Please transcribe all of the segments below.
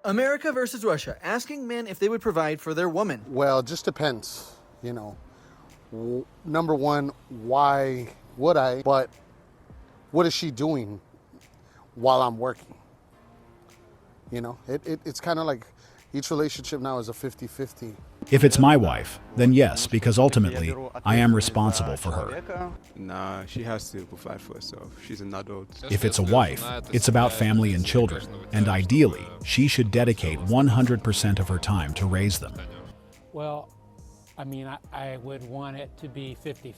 America versus Russia, asking men if they would provide for their woman. Well, it just depends, Number one, why would I? But what is she doing while I'm working? It's kind of like each relationship now is a 50-50. If it's my wife, then yes, because ultimately, I am responsible for her. Nah, she has to provide for herself. She's an adult. If it's a wife, it's about family and children, and ideally, she should dedicate 100% of her time to raise them. Well, I would want it to be 50-50.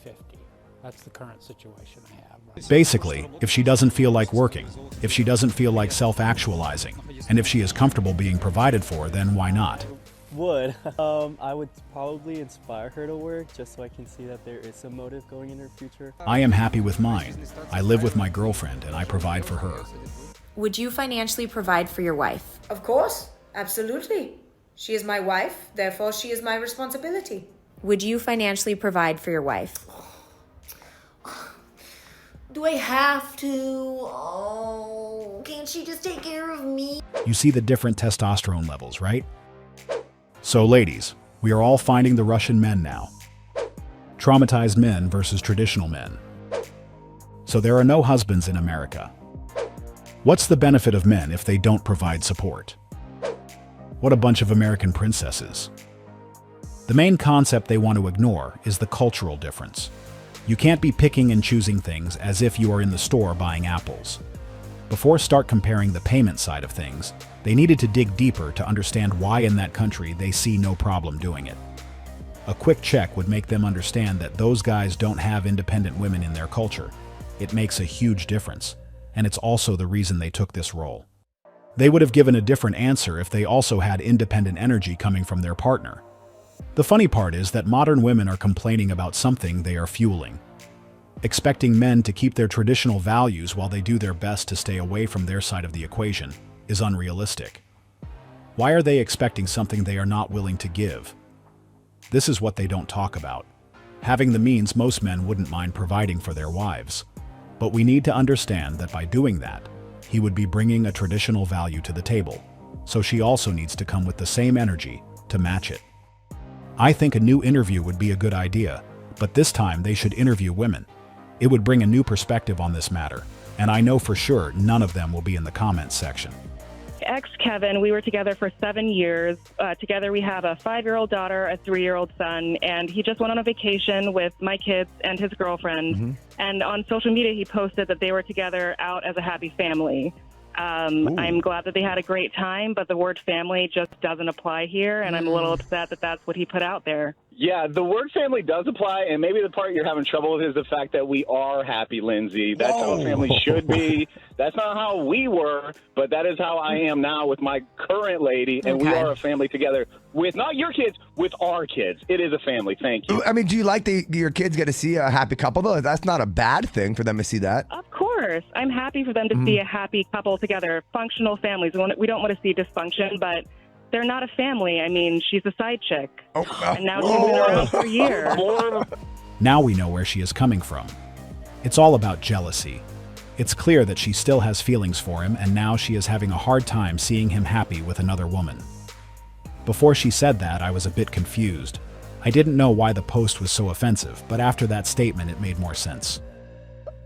That's the current situation I have. Basically, if she doesn't feel like working, if she doesn't feel like self-actualizing, and if she is comfortable being provided for, then why not? I would probably inspire her to work just so I can see that there is some motive going in her future. I am happy with mine. I live with my girlfriend and I provide for her. Would you financially provide for your wife? Of course, absolutely. She is my wife, therefore she is my responsibility. Would you financially provide for your wife? Do I have to? Oh, can't she just take care of me? You see the different testosterone levels, right? So ladies, we are all finding the Russian men now. Traumatized men versus traditional men. So there are no husbands in America. What's the benefit of men if they don't provide support? What a bunch of American princesses. The main concept they want to ignore is the cultural difference. You can't be picking and choosing things as if you are in the store buying apples. Before start comparing the payment side of things, they needed to dig deeper to understand why in that country they see no problem doing it. A quick check would make them understand that those guys don't have independent women in their culture. It makes a huge difference, and it's also the reason they took this role. They would have given a different answer if they also had independent energy coming from their partner. The funny part is that modern women are complaining about something they are fueling. Expecting men to keep their traditional values while they do their best to stay away from their side of the equation is unrealistic. Why are they expecting something they are not willing to give? This is what they don't talk about. Having the means, most men wouldn't mind providing for their wives. But we need to understand that by doing that, he would be bringing a traditional value to the table. So she also needs to come with the same energy to match it. I think a new interview would be a good idea, but this time they should interview women. It would bring a new perspective on this matter, and I know for sure none of them will be in the comments section. Kevin, we were together for 7 years. Together we have a 5-year-old daughter, a 3-year-old son, and he just went on a vacation with my kids and his girlfriend. Mm-hmm. And on social media, he posted that they were together out as a happy family. I'm glad that they had a great time, but the word family just doesn't apply here, and I'm a little upset that that's what he put out there. Yeah, the word family does apply, and maybe the part you're having trouble with is the fact that we are happy, Lindsay. That's how a family should be. That's not how we were, but that is how I am now with my current lady, and we are a family together with not your kids, with our kids. It is a family. Thank you. I mean, do you like your kids get to see a happy couple, though? That's not a bad thing for them to see that. Of course. I'm happy for them to see a happy couple together, functional families. We don't want to see dysfunction, but they're not a family. I mean, she's a side chick. And now she's been around for a year. Now we know where she is coming from. It's all about jealousy. It's clear that she still has feelings for him, and now she is having a hard time seeing him happy with another woman. Before she said that, I was a bit confused. I didn't know why the post was so offensive, but after that statement, it made more sense.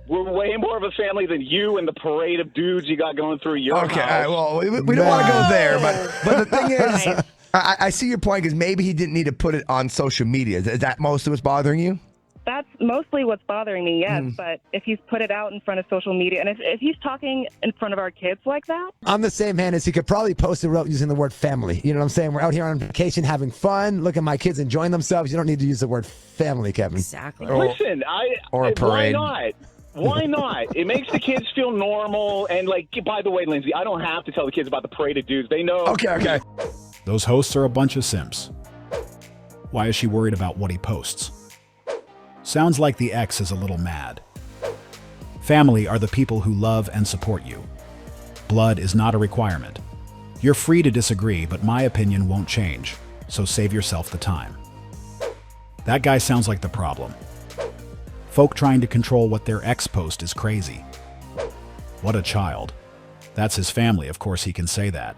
We're way more of a family than you and the parade of dudes you got going through your house. Okay, well, we don't want to go there, but the thing is, I see your point, because maybe he didn't need to put it on social media. Is that most of what's bothering you? That's mostly what's bothering me, yes. But if he's put it out in front of social media, and if he's talking in front of our kids like that. On the same hand, as he could probably post it without using the word family. You know what I'm saying? We're out here on vacation having fun. Look at my kids enjoying themselves. You don't need to use the word family, Kevin. Exactly. Listen, or a parade. Why not? Why not? It makes the kids feel normal. And, by the way, Lindsay, I don't have to tell the kids about the parade of dudes. They know. Okay. Those hosts are a bunch of simps. Why is she worried about what he posts? Sounds like the ex is a little mad. Family are the people who love and support you. Blood is not a requirement. You're free to disagree, but my opinion won't change, so save yourself the time. That guy sounds like the problem. Folk trying to control what their ex post is crazy. What a child. That's his family, of course he can say that.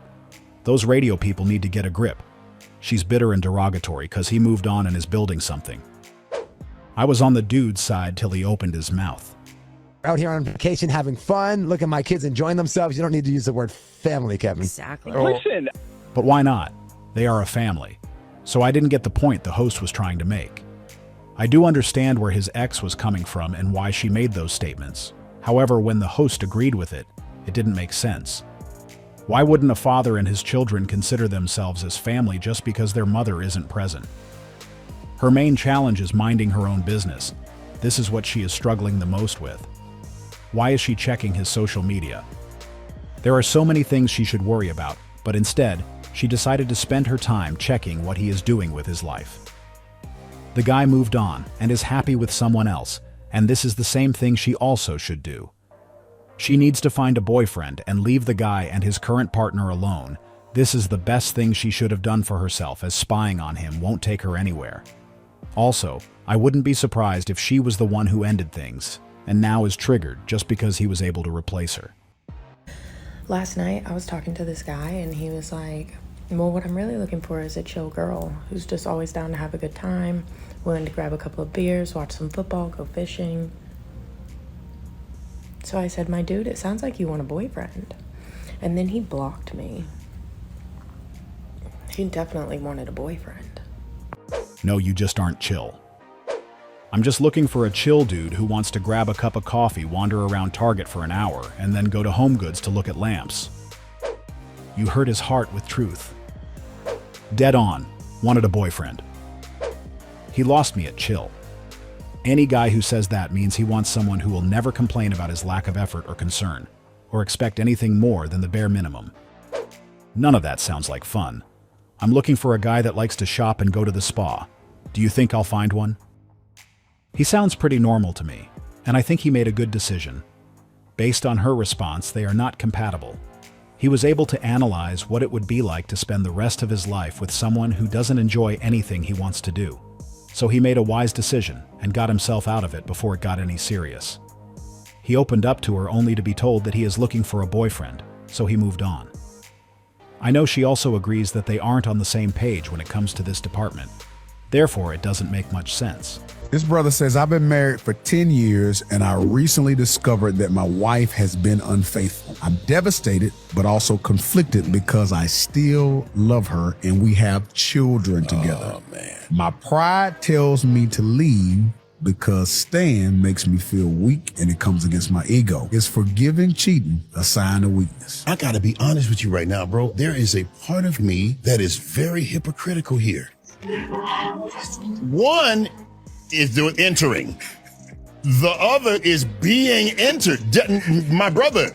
Those radio people need to get a grip. She's bitter and derogatory because he moved on and is building something. I was on the dude's side till he opened his mouth. Out here on vacation having fun. Look at my kids enjoying themselves. You don't need to use the word family, Kevin. Exactly. Listen, But why not? They are a family. So I didn't get the point the host was trying to make. I do understand where his ex was coming from and why she made those statements. However, when the host agreed with it, it didn't make sense. Why wouldn't a father and his children consider themselves as family just because their mother isn't present? Her main challenge is minding her own business. This is what she is struggling the most with. Why is she checking his social media? There are so many things she should worry about, but instead, she decided to spend her time checking what he is doing with his life. The guy moved on and is happy with someone else, and this is the same thing she also should do. She needs to find a boyfriend and leave the guy and his current partner alone. This is the best thing she should have done for herself, as spying on him won't take her anywhere. Also, I wouldn't be surprised if she was the one who ended things, and now is triggered just because he was able to replace her. Last night, I was talking to this guy, and he was like, well, what I'm really looking for is a chill girl who's just always down to have a good time, willing to grab a couple of beers, watch some football, go fishing. So I said, my dude, it sounds like you want a boyfriend. And then he blocked me. He definitely wanted a boyfriend. No, you just aren't chill. I'm just looking for a chill dude who wants to grab a cup of coffee, wander around Target for an hour, and then go to Home Goods to look at lamps. You hurt his heart with truth. Dead on. Wanted a boyfriend. He lost me at chill. Any guy who says that means he wants someone who will never complain about his lack of effort or concern, or expect anything more than the bare minimum. None of that sounds like fun. I'm looking for a guy that likes to shop and go to the spa. Do you think I'll find one? He sounds pretty normal to me, and I think he made a good decision. Based on her response, they are not compatible. He was able to analyze what it would be like to spend the rest of his life with someone who doesn't enjoy anything he wants to do. So he made a wise decision and got himself out of it before it got any serious. He opened up to her only to be told that he is looking for a boyfriend, so he moved on. I know she also agrees that they aren't on the same page when it comes to this department. Therefore, it doesn't make much sense. This brother says, I've been married for 10 years and I recently discovered that my wife has been unfaithful. I'm devastated, but also conflicted because I still love her and we have children together. Oh, man. My pride tells me to leave because staying makes me feel weak and it comes against my ego. Is forgiving cheating a sign of weakness? I gotta be honest with you right now, bro. There is a part of me that is very hypocritical here. One is the entering. The other is being entered. My brother,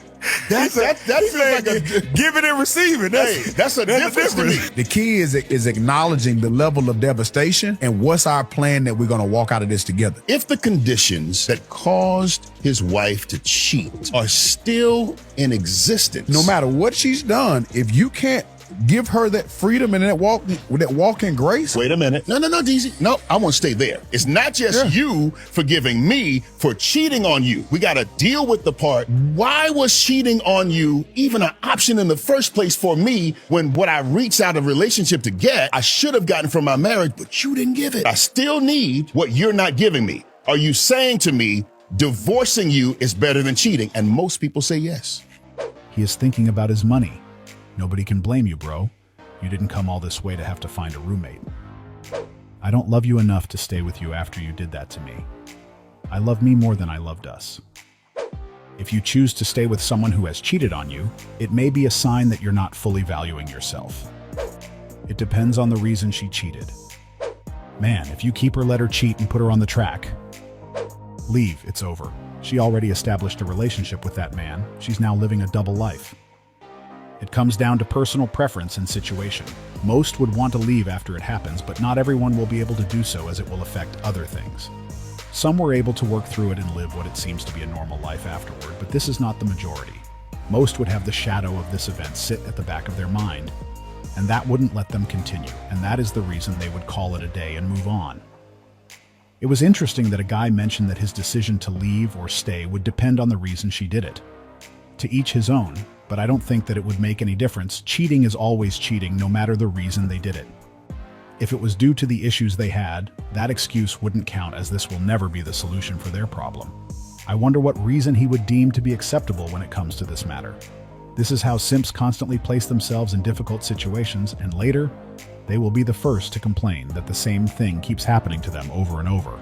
that feels like a giving and receiving. That's a difference to me. The key is acknowledging the level of devastation and what's our plan that we're going to walk out of this together. If the conditions that caused his wife to cheat are still in existence, no matter what she's done, if you can't give her that freedom and that walk in grace. Wait a minute. No, DZ. No, I want to stay there. It's not just you forgiving me for cheating on you. We got to deal with the part. Why was cheating on you even an option in the first place for me when what I reached out of relationship to get, I should have gotten from my marriage, but you didn't give it. I still need what you're not giving me. Are you saying to me, divorcing you is better than cheating? And most people say yes. He is thinking about his money. Nobody can blame you, bro. You didn't come all this way to have to find a roommate. I don't love you enough to stay with you after you did that to me. I love me more than I loved us. If you choose to stay with someone who has cheated on you, it may be a sign that you're not fully valuing yourself. It depends on the reason she cheated. Man, if you keep her, let her cheat and put her on the track. Leave, it's over. She already established a relationship with that man. She's now living a double life. It comes down to personal preference and situation. Most would want to leave after it happens, but not everyone will be able to do so as it will affect other things. Some were able to work through it and live what it seems to be a normal life afterward, but this is not the majority. Most would have the shadow of this event sit at the back of their mind, and that wouldn't let them continue, and that is the reason they would call it a day and move on. It was interesting that a guy mentioned that his decision to leave or stay would depend on the reason she did it. To each his own, but I don't think that it would make any difference. Cheating is always cheating, no matter the reason they did it. If it was due to the issues they had, that excuse wouldn't count, as this will never be the solution for their problem. I wonder what reason he would deem to be acceptable when it comes to this matter. This is how simps constantly place themselves in difficult situations, and later, they will be the first to complain that the same thing keeps happening to them over and over.